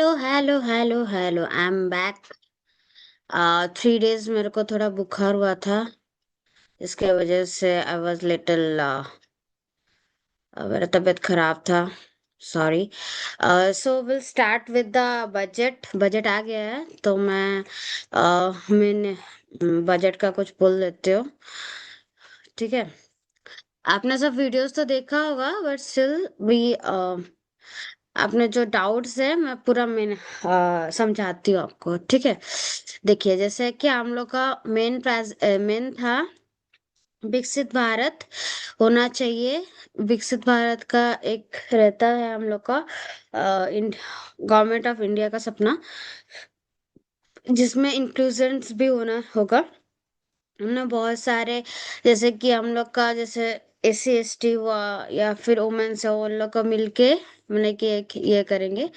Hello hello hello hello, I am back. 3 days मेरे को थोड़ा बुखार हुआ था। इसके वजह से आई वॉज लिटिल, मेरा तबीयत खराब था। Sorry. So will start with the budget. Budget आ गया है तो मैंने बजट का कुछ बोल देती हूँ। ठीक है। आपने सब वीडियोस तो देखा होगा, बट स्टिल भी आपने जो डाउट्स है मैं पूरा समझाती हूँ आपको। ठीक है। देखिए, जैसे कि हम लोग का मेन था विकसित भारत होना चाहिए। विकसित भारत का एक रहता है हम लोग का गवर्नमेंट ऑफ इंडिया का सपना, जिसमें इंक्लूजन्स भी होना होगा। हमने बहुत सारे, जैसे कि हम लोग का जैसे SC ST हुआ या फिर वुमेन्स है, उन लोग को मिलके मैंने कि एक ये करेंगे।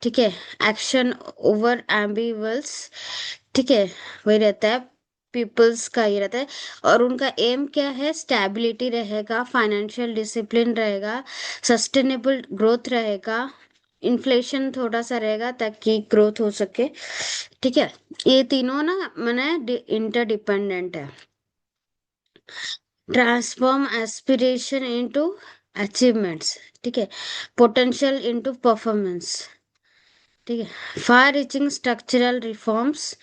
ठीक है। Action over ambivalence. ठीक है। वही रहता है। पीपल्स का ये रहता है। और उनका एम क्या है? स्टेबिलिटी रहेगा, फाइनेंशियल डिसिप्लिन रहेगा, सस्टेनेबल ग्रोथ रहेगा, इन्फ्लेशन थोड़ा सा रहेगा ताकि ग्रोथ हो सके। ठीक है। ये तीनों ना मैंने इंटरडिपेंडेंट है। Transform aspiration into achievements. ठीक है। Potential into performance. ठीक है। Far reaching structural reforms.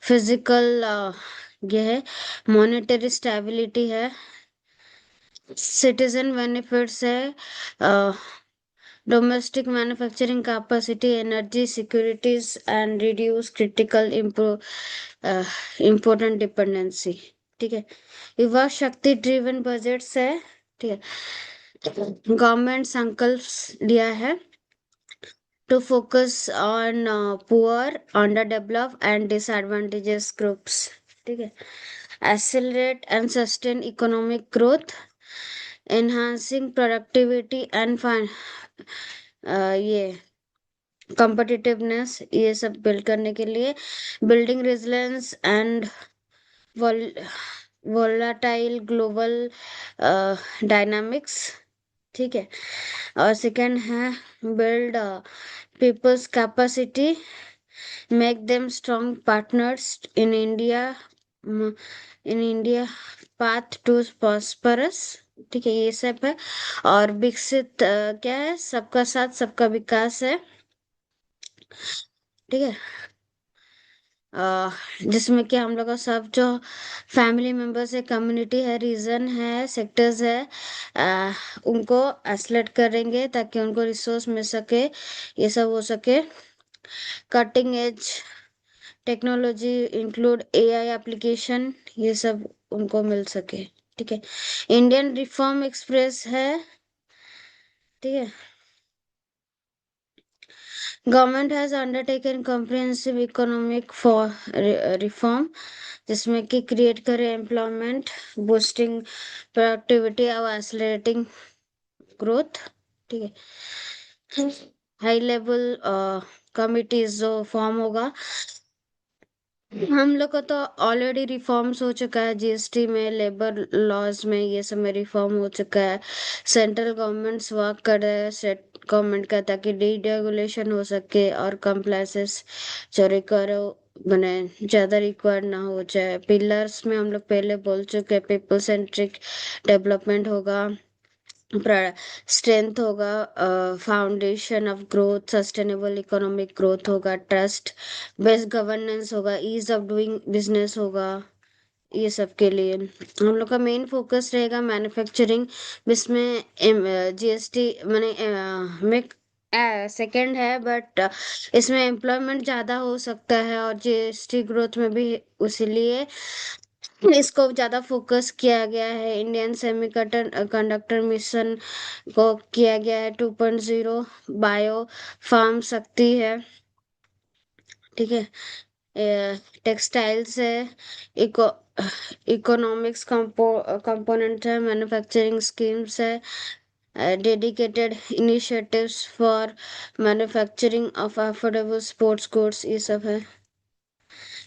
Physical, ये है। मॉनेटरी स्टेबिलिटी है। सिटीजन बेनिफिट्स है। Domestic manufacturing capacity, energy securities and reduce critical important dependency. ठीक है। युवा शक्ति ड्रिवन बजट्स है। ठीक है। गवर्नमेंट संकल्प लिया है to focus on poor, underdeveloped and disadvantaged groups. ठीक है। Accelerate and sustain economic growth, enhancing productivity and ये competitiveness, ये सब बिल्ड करने के लिए building resilience and volatile global dynamics। ठीक है। और सेकंड है build people's capacity, make them strong partners in India path to prosperous। ठीक है, ये सब है। और विकसित क्या है? सबका साथ सबका विकास है। ठीक है। जिसमें कि हम लोग का सब जो फैमिली मेंबर्स है, कम्युनिटी है, रीजन है, सेक्टर्स है, उनको एसलेट करेंगे ताकि उनको रिसोर्स मिल सके, ये सब हो सके। Cutting edge technology include AI application, ये सब उनको मिल सके। ठीक है। इंडियन रिफॉर्म एक्सप्रेस है। ठीक है। Government has undertaken comprehensive economic for reform, जिसमें कि क्रिएट करे एम्प्लॉयमेंट, बूस्टिंग प्रोडक्टिविटी और एक्सलरेटिंग ग्रोथ। ठीक है। हाई लेवल कमिटीज जो फॉर्म होगा, हम लोग का तो ऑलरेडी रिफॉर्म्स हो चुका है। GST में, लेबर लॉज में, ये सब में रिफॉर्म हो चुका है। सेंट्रल गवर्नमेंट्स वर्क कर रहे हैं स्टेट गवर्नमेंट का, ताकि डीरेगुलेशन हो सके और कंप्लायंसेस जो रिक्वायर बने ज्यादा रिक्वायर ना हो जाए। पिलर्स में हम लोग पहले बोल चुके हैं, पीपल सेंट्रिक डेवलपमेंट होगा, स्ट्रेंथ होगा, foundation of growth, sustainable economic growth होगा, ट्रस्ट बेस्ट गवर्नेंस होगा, ईज ऑफ डूइंग बिजनेस होगा। ये सब के लिए हम लोग का मेन फोकस रहेगा मैन्युफैक्चरिंग, जिसमें GST मैंने में सेकंड है, बट इसमें एम्प्लॉयमेंट ज़्यादा हो सकता है और GST ग्रोथ में भी, इसीलिए इसको ज्यादा फोकस किया गया है। इंडियन सेमीकंडक्टर कंडक्टर मिशन को किया गया है 2.0। बायो फार्म शक्ति है। ठीक है। टेक्सटाइल्स है। इको इकोनॉमिक्स कंपोनेंट है। मैन्युफैक्चरिंग स्कीम्स है। Dedicated initiatives for manufacturing of affordable sports goods, ये सब है।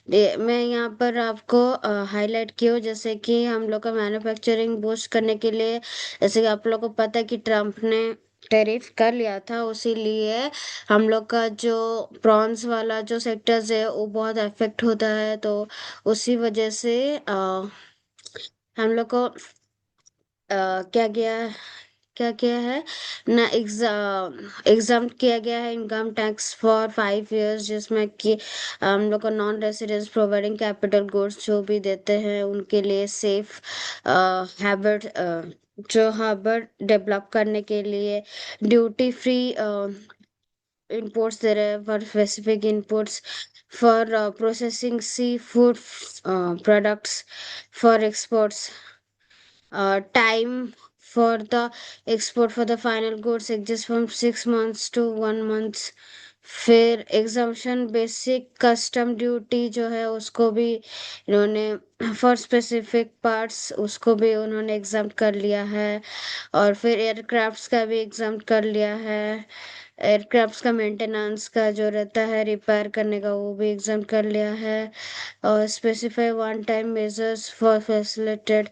मैं यहाँ पर आपको हाईलाइट की हूँ, जैसे कि हम लोग का मैन्युफैक्चरिंग बूस्ट करने के लिए, जैसे कि आप लोग को पता है कि ट्रम्प ने टैरिफ कर लिया था, उसीलिए हम लोग का जो प्रॉन्स वाला जो सेक्टर्स है वो बहुत अफेक्ट होता है। तो उसी वजह से हम लोग को क्या किया क्या किया है ना, एग्जाम किया गया है इनकम टैक्स फॉर 5 इयर्स, जिसमें कि हम लोग को non residents providing capital goods जो भी देते हैं उनके लिए सेफ हैबिट जो हैबिट डेवलप करने के लिए duty free imports, there are for specific inputs for processing seafood products for exports. Time for the export for the final goods exists from 6 months to 1 month. फिर exemption basic custom duty जो है उसको भी इन्होंने for specific parts उसको भी उन्होंने exam कर लिया है। और फिर एयरक्राफ्ट्स का भी एग्जाम कर लिया है। एयरक्राफ्ट्स का मेंटेनेंस का जो रहता है रिपेयर करने का वो भी एग्जाम कर लिया है। और specify one time measures for facilitated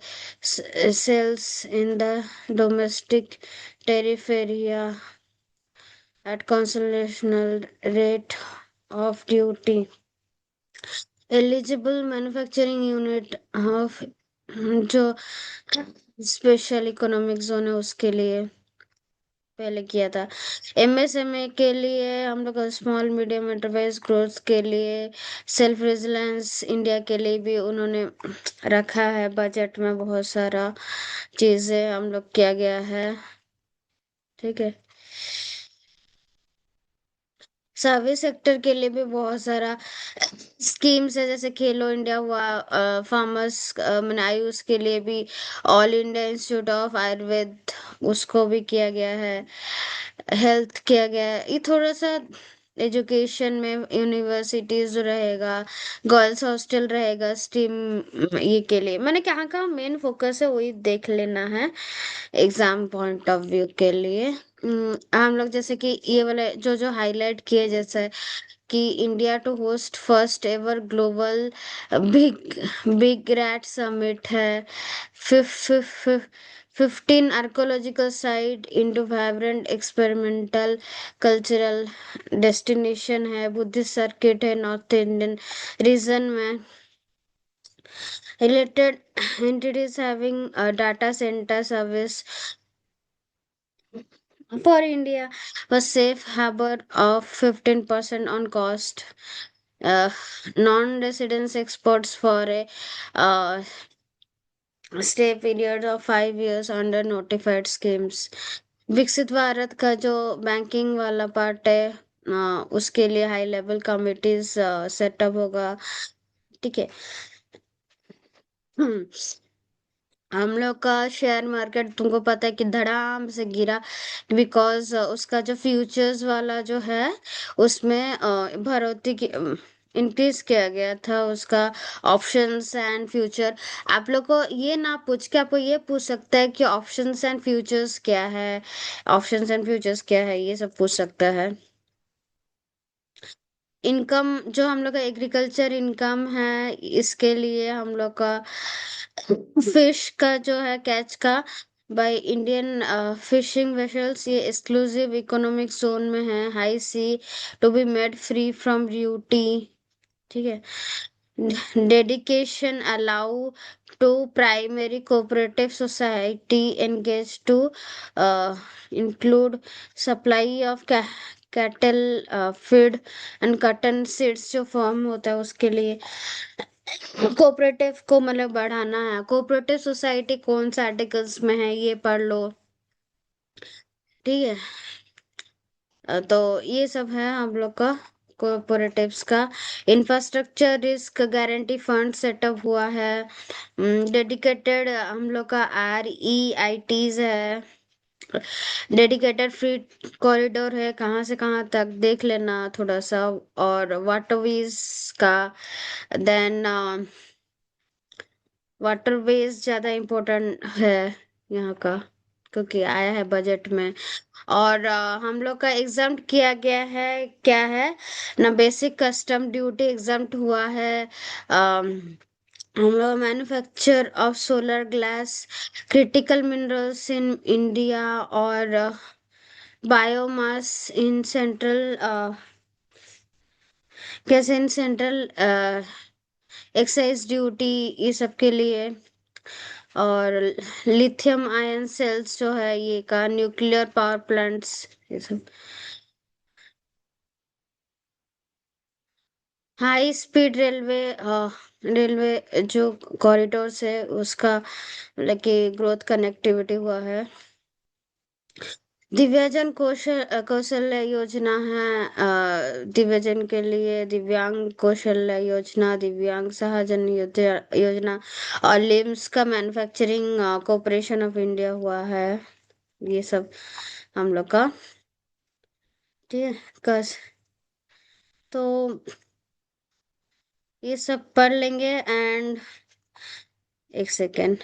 sales in the domestic tariff area at constitutional rate of duty. Eligible manufacturing unit of जो स्पेशल इकोनॉमिक जोन है उसके लिए पहले किया था। एमएसएमए के लिए हम लोग स्मॉल मीडियम एंटरप्राइज ग्रोथ के लिए सेल्फ रेजिलेंस इंडिया के लिए भी उन्होंने रखा है। बजट में बहुत सारा चीजें हम लोग किया गया है। ठीक है। सर्विस सेक्टर के लिए भी बहुत सारा स्कीम्स है, जैसे खेलो इंडिया हुआ, फार्मर्स मैंने आयुष के लिए भी all India institute of Ayurveda उसको भी किया गया है। हेल्थ किया गया है। ये थोड़ा सा एजुकेशन में यूनिवर्सिटीज रहेगा, गर्ल्स हॉस्टल रहेगा, स्टीम ये के लिए मैंने कहाँ कहाँ मेन फोकस है वही देख लेना है एग्जाम पॉइंट ऑफ व्यू के लिए। हम लोग जैसे कि ये वाले जो जो हाईलाइट किए, जैसे कि India to host first ever global big big rat summit है। 15 archaeological site into vibrant experimental cultural destination है। बुद्धिस्ट सर्किट है नॉर्थ इंडियन रीजन में। Related entities having a data center service for India was safe harbor of 15% on cost. uh, Non-residence exports for a uh, stay period of 5 years under notified schemes. विकसित भारत का जो banking वाला part है उसके लिए high level committees setup होगा। ठीक है। हम्म, हम लोग का शेयर मार्केट तुमको पता है कि धड़ाम से गिरा, बिकॉज उसका जो फ्यूचर्स वाला जो है उसमें बढ़ोतरी की इंक्रीज किया गया था उसका ऑप्शंस एंड फ्यूचर। आप लोग को ये ना पूछ के आपको ये पूछ सकता है कि ऑप्शंस एंड फ्यूचर्स क्या है, ऑप्शंस एंड फ्यूचर्स क्या है, ये सब पूछ सकता है। इनकम जो हम लोग का एग्रीकल्चर इनकम है इसके लिए हम लोग का फिश का जो है कैच का बाय इंडियन फिशिंग वेसल्स, ये एक्सक्लूसिव इकोनॉमिक जोन में है। High sea to be made free from duty. ठीक है। Dedication allow to primary cooperative society engage to include supply of cattle feed and cotton seeds जो form होता है उसके लिए कोऑपरेटिव को मतलब बढ़ाना है। कोऑपरेटिव सोसाइटी कौन सा आर्टिकल्स में है ये पढ़ लो। ठीक है। तो ये सब है हम लोग का कोऑपरेटिव्स का। Infrastructure risk guarantee fund setup हुआ है। डेडिकेटेड हम लोग का REITs है। डेडिकेटेड फ्री कॉरिडोर है, कहाँ से कहाँ तक देख लेना थोड़ा सा। और वाटरवेज का देन वाटरवेज ज्यादा इम्पोर्टेंट है यहाँ का क्योंकि आया है बजट में। और हम लोग का एग्जाम किया गया है क्या है ना, बेसिक कस्टम ड्यूटी एग्जाम हुआ है। हम लोग manufacture of solar glass critical minerals in India और बायोमास इन सेंट्रल कैसे इन सेंट्रल एक्साइज ड्यूटी ये सब के लिए। और लिथियम आयन सेल्स जो है ये का न्यूक्लियर पावर प्लांट्स ये सब। हाई स्पीड रेलवे रेलवे जो कॉरिडोर्स है उसका मतलब कि ग्रोथ कनेक्टिविटी हुआ है। दिव्याजन कौशल्य योजना है, दिव्याजन के लिए दिव्यांग कौशल्य योजना, दिव्यांग सहजन योजना और लिम्स का मैन्युफैक्चरिंग कॉरपोरेशन ऑफ इंडिया हुआ है। ये सब हम लोग का ठीक है। कस तो ये सब पढ़ लेंगे। एंड एक सेकेंड,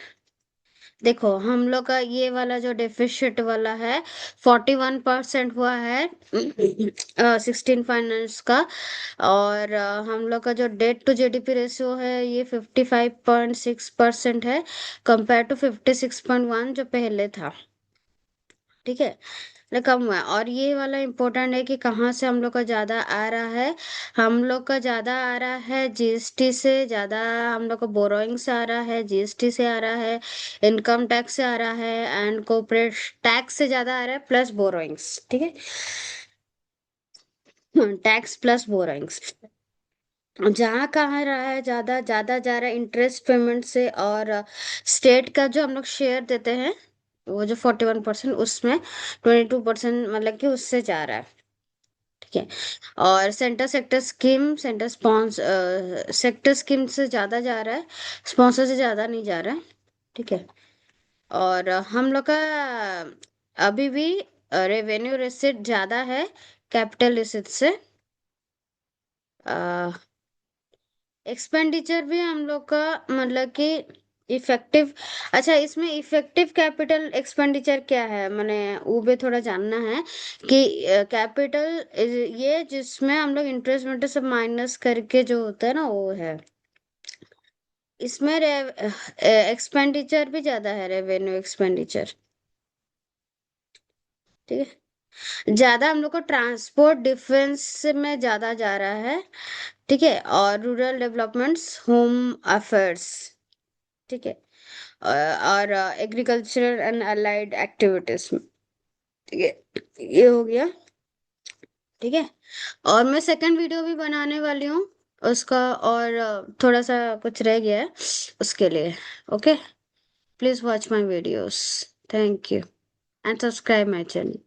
देखो हम लोग का ये वाला जो डेफिशिट वाला है 41% हुआ है 16 फाइनेंस का। और हम लोग का जो डेट टू जीडीपी रेशियो है ये 55.6% है, कंपेयर टू 56.1 जो पहले था। ठीक है, मतलब कम हुआ है। और ये वाला इम्पोर्टेंट है कि कहाँ से हम लोग का ज्यादा आ रहा है। हम लोग का ज्यादा आ रहा है जीएसटी से, ज्यादा हम लोग का बोरोइंग से आ रहा है, जीएसटी से आ रहा है, इनकम टैक्स से आ रहा है, एंड कॉर्पोरेट टैक्स से ज्यादा आ रहा है, प्लस बोरोइंग्स। ठीक है, टैक्स प्लस बोरोइंग्स। जहाँ कहाँ रहा है ज्यादा ज्यादा जा रहा है इंटरेस्ट पेमेंट से। और स्टेट का जो हम लोग शेयर देते हैं वो जो 41% उसमें 22% मतलब कि उससे जा रहा है। ठीक है, और centre sector scheme centre spawns sector scheme से ज्यादा जा रहा है, स्पॉन्सर से ज्यादा नहीं जा रहा है। ठीक है, और हम लोग का अभी भी रेवेन्यू रिसिट ज्यादा है कैपिटल रिसिट से। एक्सपेंडिचर भी हम लोग का मतलब कि इफेक्टिव। अच्छा, इसमें इफेक्टिव कैपिटल एक्सपेंडिचर क्या है, मैंने वो भी थोड़ा जानना है कि कैपिटल ये जिसमें हम लोग इंटरेस्ट विंटरेस्ट सब माइनस करके जो होता है ना वो है। इसमें एक्सपेंडिचर भी ज्यादा है, रेवेन्यू एक्सपेंडिचर। ठीक है, ज्यादा हम लोग को ट्रांसपोर्ट डिफेंस में ज्यादा जा रहा है। ठीक है, और रूरल डेवलपमेंट्स होम अफेयर्स। ठीक है, और एग्रीकल्चरल एंड अलाइड एक्टिविटीज। ठीक है, ये हो गया। ठीक है, और मैं सेकंड वीडियो भी बनाने वाली हूँ उसका। और थोड़ा सा कुछ रह गया है उसके लिए। Okay, please watch my videos. Thank you and subscribe my channel.